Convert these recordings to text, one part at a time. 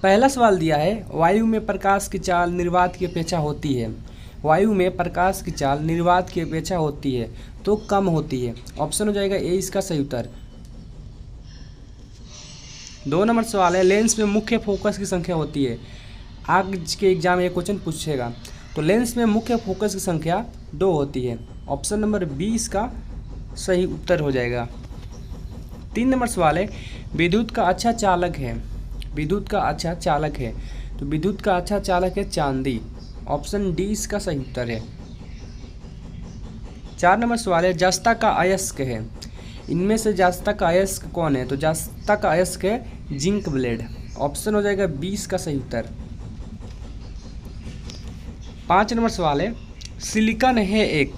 पहला सवाल दिया है वायु में प्रकाश की चाल निर्वात की अपेक्षा होती है। वायु में प्रकाश की चाल निर्वात की अपेक्षा होती है तो कम होती है। ऑप्शन हो जाएगा ए इसका सही उत्तर। 2 नंबर सवाल है लेंस में मुख्य फोकस की संख्या होती है। आज के एग्जाम में ये क्वेश्चन पूछेगा। तो लेंस में मुख्य फोकस की संख्या 2 होती है। ऑप्शन नंबर बी इसका सही उत्तर हो जाएगा। 3 नंबर सवाल है विद्युत का अच्छा चालक है। विद्युत का अच्छा चालक है तो विद्युत का अच्छा चालक है चांदी। ऑप्शन डी इसका सही उत्तर है। 4 नंबर सवाल है जस्ता का अयस्क है। इनमें से जस्ता का अयस्क कौन है? तो जस्ता का अयस्क है जिंक ब्लेड। ऑप्शन हो जाएगा 20 का सही उत्तर। 5 नंबर सवाल है सिलिकॉन है एक।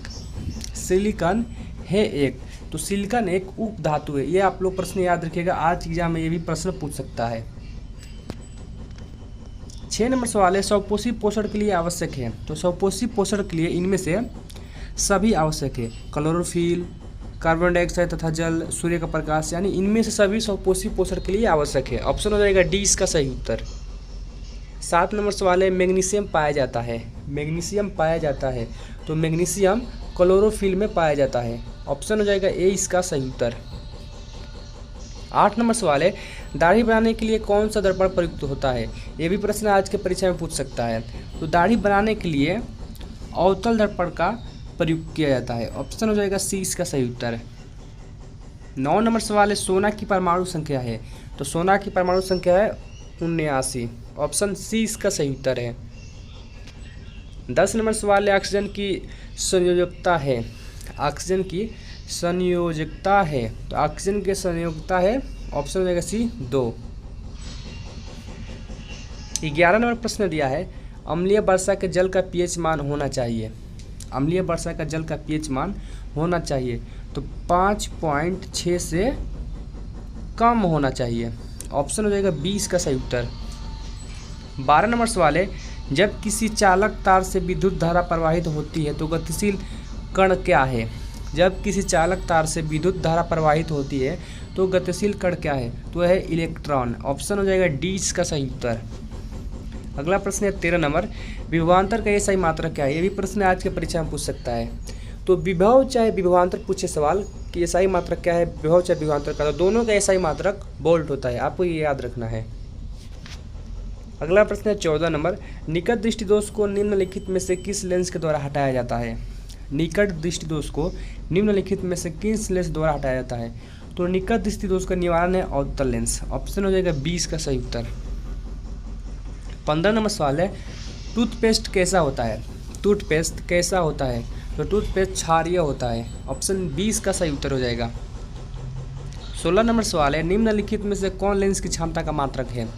सिलिकॉन है एक तो सिलिकॉन एक उप धातु है। ये आप लोग प्रश्न याद रखिएगा, आज एग्जाम में ये भी प्रश्न पूछ सकता है। 6 नंबर सवाल है स्वपोषी पोषण के लिए आवश्यक है। तो स्वपोषी पोषण के लिए इनमें से सभी आवश्यक है। क्लोरोफिल, कार्बन डाइऑक्साइड तथा जल, सूर्य का प्रकाश, यानी इनमें से सभी स्वपोषी पोषण के लिए आवश्यक है। ऑप्शन हो जाएगा डी इसका सही उत्तर। 7 नंबर सवाल है मैग्नीशियम पाया जाता है। मैग्नीशियम पाया जाता है तो मैग्नीशियम क्लोरोफिल में पाया जाता है। ऑप्शन हो जाएगा ए इसका सही उत्तर। 8 नंबर सवाल है दाढ़ी बनाने के लिए कौन सा दर्पण प्रयुक्त होता है? ये भी प्रश्न आज के परीक्षा में पूछ सकता है। तो दाढ़ी बनाने के लिए अवतल दर्पण का प्रयोग किया जाता है। ऑप्शन हो जाएगा सी इसका सही उत्तर। 9 नंबर सवाल है सोना की परमाणु संख्या है। तो सोना की परमाणु संख्या है 79। ऑप्शन सी इसका सही उत्तर है। 10 नंबर सवाल है ऑक्सीजन की संयोजकता है। ऑक्सीजन की संयोजकता है तो ऑक्सीजन की संयोजकता है। ऑप्शन हो जाएगा सी 2। 11 नंबर प्रश्न दिया है अम्लीय वर्षा के जल का पीएच मान होना चाहिए। अम्लीय वर्षा का जल का पीएच मान होना चाहिए तो 5.6 से कम होना चाहिए। ऑप्शन हो जाएगा 20 का सही उत्तर। 12 नंबर सवाल है जब किसी चालक तार से विद्युत धारा प्रवाहित होती है तो गतिशील कण क्या है? जब किसी चालक तार से विद्युत धारा प्रवाहित होती है तो गतिशील कण क्या है? तो है इलेक्ट्रॉन। ऑप्शन हो जाएगा डी इसका सही उत्तर। अगला प्रश्न है 13 नंबर विभवांतर का एसआई मात्रक क्या है? ये भी प्रश्न आज के परीक्षा में पूछ सकता है। तो विभव चाहे विभवांतर पूछे सवाल कि एसआई मात्रक क्या है, विभव चाहे विभवांतर का, तो दोनों का एसआई मात्रक वोल्ट होता है। आपको ये याद रखना है। अगला प्रश्न है 14 नंबर निकट दृष्टि दोष को निम्नलिखित में से किस लेंस के द्वारा हटाया जाता है? निकट दृष्टि दोष को निम्नलिखित में से किस लेंस द्वारा हटाया जाता है? तो निकट दृष्टि दोष का निवारण है अवतल लेंस। ऑप्शन हो जाएगा 20 का सही उत्तर। 15 नंबर सवाल है टूथपेस्ट कैसा होता है? टूथपेस्ट कैसा होता है? तो टूथपेस्ट क्षारीय होता है। ऑप्शन 20 का सही उत्तर हो जाएगा। 16 नंबर सवाल है निम्नलिखित में से कौन लेंस की क्षमता का मात्रक है?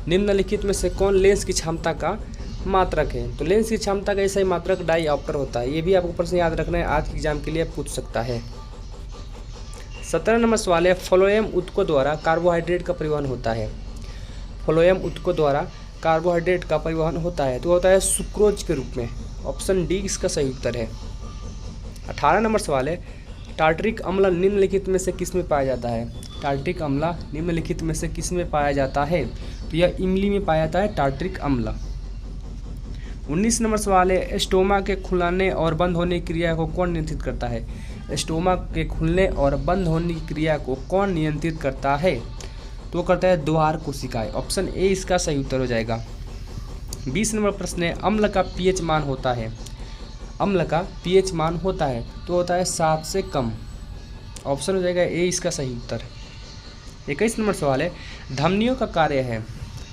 निम्नलिखित में से कौन लेंस की क्षमता का मात्रक है? तो लेंस की क्षमता का ऐसा ही मात्रक डाईऑप्टर होता है। ये भी आपको प्रश्न याद रखना है, आज के एग्जाम के लिए पूछ सकता है। 17 नंबर सवाल है फ्लोएम ऊतकों द्वारा कार्बोहाइड्रेट का परिवहन होता है। फ्लोएम ऊतकों द्वारा कार्बोहाइड्रेट का परिवहन होता है तो होता है सुक्रोज के रूप में। ऑप्शन डी इसका सही उत्तर है। 18 नंबर सवाल है टार्टरिक अम्ल निम्नलिखित में से किस में पाया जाता है? टार्टरिक अम्ल निम्नलिखित में से किस में पाया जाता है? तो यह इमली में पाया जाता है टार्टरिक अम्ल। 19 नंबर सवाल है स्टोमा के खुलने और बंद होने की क्रिया को कौन नियंत्रित करता है? स्टोमा के खुलने और बंद होने की क्रिया को कौन नियंत्रित करता है? तो करता है द्वार कोशिकाएं। ऑप्शन ए इसका सही उत्तर हो जाएगा। 20 नंबर प्रश्न है अम्ल का पीएच मान होता है। अम्ल का पीएच मान होता है तो होता है 7 से कम। ऑप्शन हो जाएगा ए इसका सही उत्तर। 21 नंबर सवाल है धमनियों का कार्य है।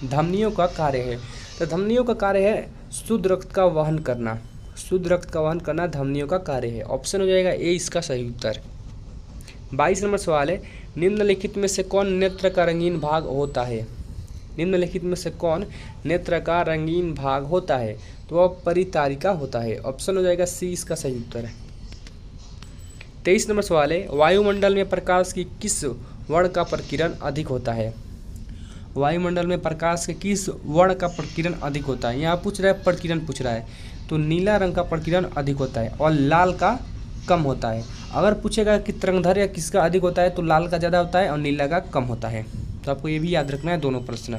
धमनियों का कार्य है तो धमनियों का कार्य है शुद्ध रक्त का वहन करना। शुद्ध रक्त का वहन करना धमनियों का कार्य है। ऑप्शन हो जाएगा ए इसका सही उत्तर। 22 नंबर सवाल है निम्नलिखित में से कौन नेत्र का रंगीन भाग होता है? निम्नलिखित में से कौन नेत्र का रंगीन भाग होता है? तो वह परितारिका होता है। ऑप्शन हो जाएगा सी इसका सही उत्तर है। 23 नंबर सवाल है वायुमंडल में प्रकाश की किस वर्ण का प्रकीर्णन अधिक होता है? वायुमंडल में प्रकाश के किस वर्ण का प्रकीर्णन अधिक होता है? यहाँ पूछ रहा है प्रकीर्णन पूछ रहा है तो नीला रंग का प्रकीर्णन अधिक होता है और लाल का कम होता है। अगर पूछेगा कि तरंगधर या किसका अधिक होता है तो लाल का ज़्यादा होता है और नीला का कम होता है। तो आपको ये भी याद रखना है दोनों प्रश्न।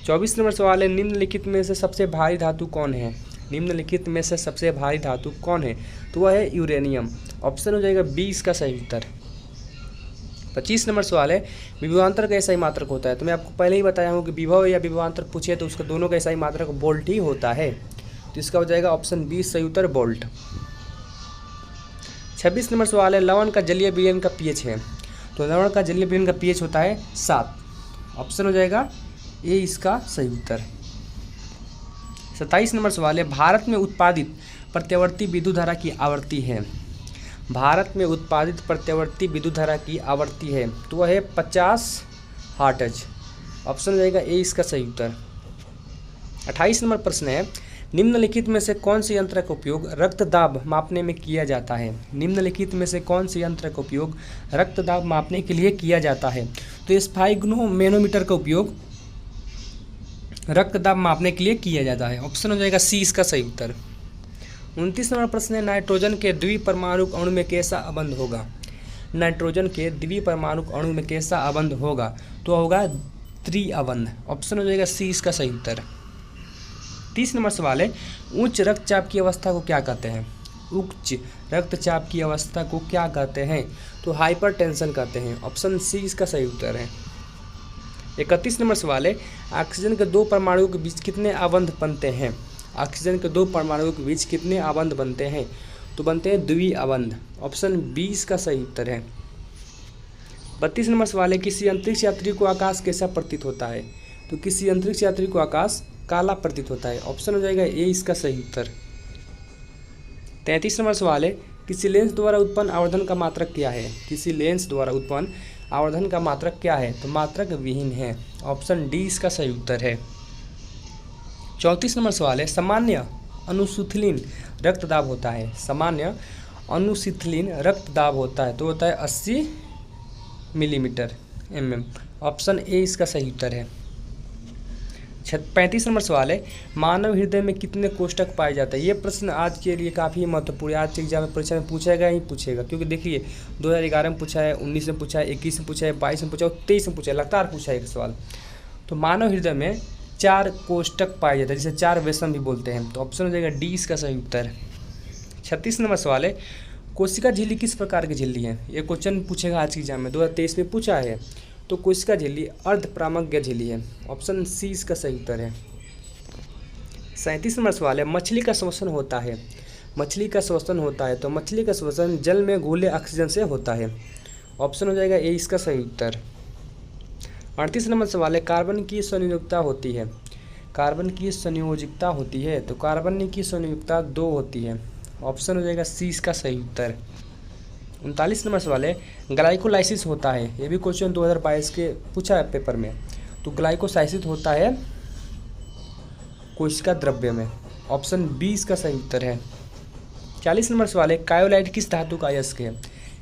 24 नंबर सवाल है, निम्नलिखित में से सबसे भारी धातु कौन है? निम्नलिखित में से सबसे भारी धातु कौन है? तो वह है यूरेनियम। ऑप्शन हो जाएगा 20 का सही उत्तर। 25 नंबर सवाल है, विभवांतर का SI मात्रक होता है। तो मैं आपको पहले ही बताया हूँ कि विभव या विभवांतर पूछे तो उसका दोनों का SI मात्रक वोल्ट ही होता है। तो इसका हो जाएगा ऑप्शन 20 सही उत्तर, वोल्ट। 26 नंबर सवाल है, लवण का जलीय विलयन का pH है। तो लवण का जलीय विलयन का pH होता है 7। ऑप्शन हो जाएगा ए इसका सही उत्तर। 27 नंबर सवाल है, भारत में उत्पादित प्रत्यावर्ती विद्युत धारा की आवृत्ति है। भारत में उत्पादित प्रत्यावर्ती विद्युत धारा की आवृत्ति है तो वह है 50 हर्ट्ज। ऑप्शन हो जाएगा ए इसका सही उत्तर। 28 नंबर प्रश्न है, निम्नलिखित में से कौन से यंत्र का उपयोग रक्तदाब मापने में किया जाता है? निम्नलिखित में से कौन से यंत्र का उपयोग रक्तदाब मापने के लिए किया जाता है? तो स्फाइग्नोमेनोमीटर का उपयोग रक्तदाब मापने के लिए किया जाता है। ऑप्शन हो जाएगा सी इसका सही उत्तर। 29 नंबर प्रश्न है, नाइट्रोजन के द्विपरमाणुक अणु में कैसा अबंध होगा? नाइट्रोजन के द्विपरमाणुक अणु में कैसा अबंध होगा? तो होगा त्रिअबंध। ऑप्शन हो जाएगा सी इसका सही उत्तर। 30 नंबर सवाल है, उच्च रक्तचाप की अवस्था को क्या कहते हैं? उच्च रक्तचाप की अवस्था को क्या कहते हैं? तो हाइपरटेंशन कहते हैं। ऑप्शन सी इसका सही उत्तर है। 31 नंबर सवाल है, ऑक्सीजन के दो परमाणुओं के बीच कितने अबंध बनते हैं? ऑक्सीजन के दो परमाणुओं के बीच कितने अबंध बनते हैं? तो बनते हैं द्विअबंध। ऑप्शन 20 का सही उत्तर है। 32 नंबर सवाल है, किसी अंतरिक्ष यात्री को आकाश कैसा प्रतीत होता है? तो किसी अंतरिक्ष यात्री को आकाश काला प्रतीत होता है। ऑप्शन हो जाएगा ए इसका सही उत्तर। 33 नंबर सवाल है, किसी लेंस द्वारा उत्पन्न आवर्धन का मात्रक क्या है? किसी लेंस द्वारा उत्पन्न आवर्धन का मात्रक क्या है? तो मात्रक विहीन है। ऑप्शन डी इसका सही उत्तर है। 34 नंबर सवाल है, सामान्य अनुशीतलीन रक्तदाब होता है। सामान्य अनुशीतलीन रक्तदाब होता है तो होता है 80 मिलीमीटर mm। ऑप्शन ए इसका सही उत्तर है। 35 नंबर सवाल है, मानव हृदय में कितने कोष्ठक पाए जाते हैं? ये प्रश्न आज के लिए काफ़ी महत्वपूर्ण है। आज के एग्जाम में परीक्षा में पूछेगा ही पूछेगा, क्योंकि देखिए 2011 में पूछा है, 19 में पूछा है, 21 में पूछा है, 22 में पूछा है, 23 में पूछा है, लगातार पूछा है एक सवाल। तो मानव हृदय में 4 कोष्ठक पाए जाते हैं, जिसे 4 वेसम भी बोलते हैं। तो ऑप्शन हो जाएगा डी इसका सही उत्तर। 36 नंबर सवाल है, कोशिका झिल्ली किस प्रकार की झिल्ली है? ये क्वेश्चन पूछेगा आज के एग्जाम में, 2023 में पूछा है। तो कोशिका झिल्ली अर्धपरागमज्ञ झिल्ली है। ऑप्शन सी इसका सही उत्तर है। 37 नंबर सवाल है, मछली का श्वसन होता है। मछली का श्वसन होता है तो मछली का श्वसन जल में घुले ऑक्सीजन से होता है। ऑप्शन हो जाएगा ए इसका सही उत्तर। 38 नंबर सवाल है, कार्बन की संयोजकता होती है। कार्बन की संयोजकता होती है तो कार्बन की संयोजकता 2 होती है। ऑप्शन हो जाएगा सी इसका सही उत्तर। 39 नंबर सवाल है, ग्लाइकोलाइसिस होता है। ये भी क्वेश्चन 2022 के पूछा है पेपर में। तो ग्लाइकोलाइसिस होता है कोशिका द्रव्य में। ऑप्शन बी इसका सही उत्तर है। 40 नंबर सवाल है, कायोलाइट किस धातु का अयस्क है?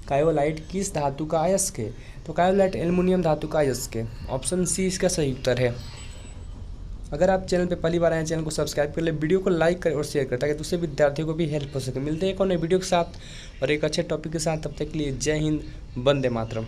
कायोलाइट किस धातु का अयस्क है? तो कायोलाइट एल्युमिनियम धातु का अयस्क है। ऑप्शन सी इसका सही उत्तर है। अगर आप चैनल पे पहली बार आए हैं, चैनल को सब्सक्राइब कर ले, वीडियो को लाइक करें और शेयर करें ताकि दूसरे विद्यार्थियों को भी हेल्प हो सके। मिलते हैं एक और नए वीडियो के साथ और एक अच्छे टॉपिक के साथ। तब तक के लिए जय हिंद, वंदे मातरम।